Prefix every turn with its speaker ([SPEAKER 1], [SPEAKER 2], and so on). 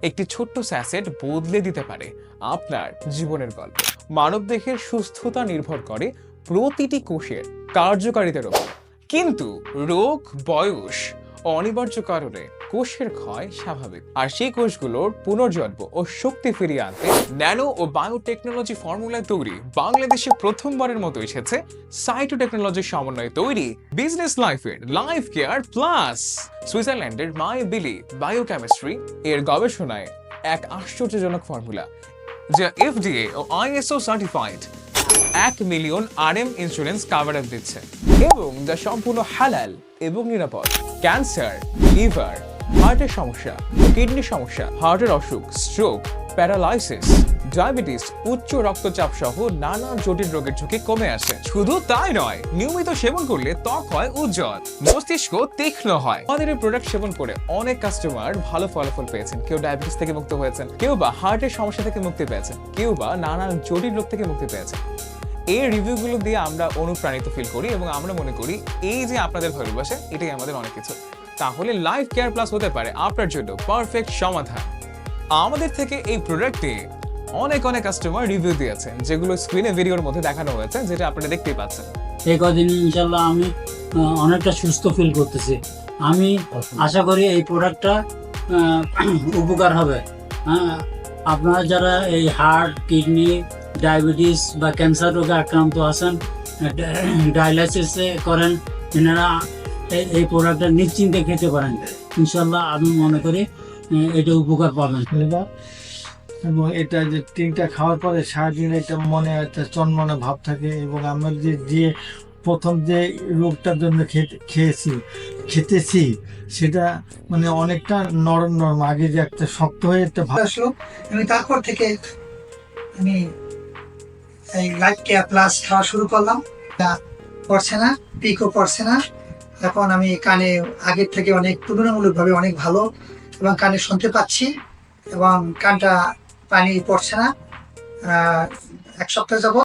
[SPEAKER 1] একটি ছোট্ট স্যাসেট বদলে দিতে পারে আপনার জীবনের গল্প। মানবদেহের সুস্থতা নির্ভর করে প্রতিটি কোষের কার্যকারিতার উপর, কিন্তু রোগ, বয়স ও অনিবার্য কারণে কোষের ক্ষয় স্বাভাবিক। আর সেই কোষগুলোর পুনর্জন্ম ও শক্তি ফিরিয়ে আনতে ন্যানো ও বায়োটেকনোলজি ফর্মুলায় তৈরি বাংলাদেশে প্রথমবারের মতো এসেছে সাইটো টেকনোলজির সমন্বয়ে তৈরি বিজনেস লাইফের লাইফ কেয়ার প্লাস। সুইজারল্যান্ডের মাই বিলি বায়োকেমিস্ট্রি এর গবেষণায় এক আশ্চর্যজনক ফর্মুলা, যা এফডিএ ও ISO certified, 1 million RM insurance coverage দিচ্ছে এবং যা সম্পূর্ণ হালাল এবং নিরাপদ। ক্যান্সার, লিভার, হার্টের সমস্যা, কিডনি সমস্যা, হার্টের অসুখ, স্ট্রোক, প্যারালাইসিস, ডায়াবেটিস, উচ্চ রক্তচাপ সহ নানা জটিল রোগের ঝুঁকি কমে আসে। শুধু তাই নয়, নিয়মিত সেবন করলে ত্বক হয় উজ্জ্বল, মস্তিষ্ক তীক্ষ্ণ হয়। আমাদের এই প্রোডাক্ট সেবন করে অনেক কাস্টমার ভালো ফলাফল পেয়েছেন। কেউ ডায়াবেটিস থেকে মুক্ত হয়েছেন, কেউ বা হার্টের সমস্যা থেকে মুক্তি পেয়েছেন, কেউ বা নানা জটিল রোগ থেকে মুক্তি পেয়েছেন। এই রিভিউগুলো দিয়ে আমরা অনুপ্রাণিত ফিল করি এবং আমরা মনে করি এই যে আপনাদের ভালোবাসা, এটাই আমাদের অনেক কিছু। তাহলে লাইফ কেয়ার প্লাস হতে পারে আপনার জন্য পারফেক্ট সমাধান। আমাদের থেকে এই প্রোডাক্টে অনেক কাস্টমার রিভিউ দিয়েছেন, যেগুলো স্ক্রিনে ভিডিওর মধ্যে দেখানো হয়েছে, যেটা আপনারা দেখতেই পাচ্ছেন।
[SPEAKER 2] এই কদিন ইনশাল্লাহ আমি অনেকটা সুস্থ ফিল করতেছি। আমি আশা করি এই প্রোডাক্টটা উপকার হবে। আপনারা যারা এই হার্ট, কিডনি, ডায়াবেটিস বা ক্যান্সার রোগে আক্রান্ত আছেন, ডায়ালাইসিস করেন, এনারা এই প্রোডাক্টটা নিশ্চিন্তে খেতে পারেন। ইনশাল্লাহ আমি মনে করি এটা উপকার পাবেন।
[SPEAKER 3] এবং এটা যে তিনটা খাওয়ার পরে সারাদিন এটা মনে একটা চনমনে ভাব থাকে। এবং আমরা যে প্রথম যে রোগটার জন্য খেতেছি সেটা মানে অনেকটা নরম আগে যে একটা শক্ত হয়ে একটা ভাব
[SPEAKER 4] আসলো। এবং তারপর থেকে আমি এই লাইফ কেয়ার প্লাস খাওয়া শুরু করলাম। তা পড়ছে না, পিকও পড়ছে না। এখন আমি কানে আগের থেকে অনেক তুলনামূলকভাবে অনেক ভালো এবং কানে শুনতে পাচ্ছি এবং কানটা পানি পড়ছে না। 1 সপ্তাহ যাবত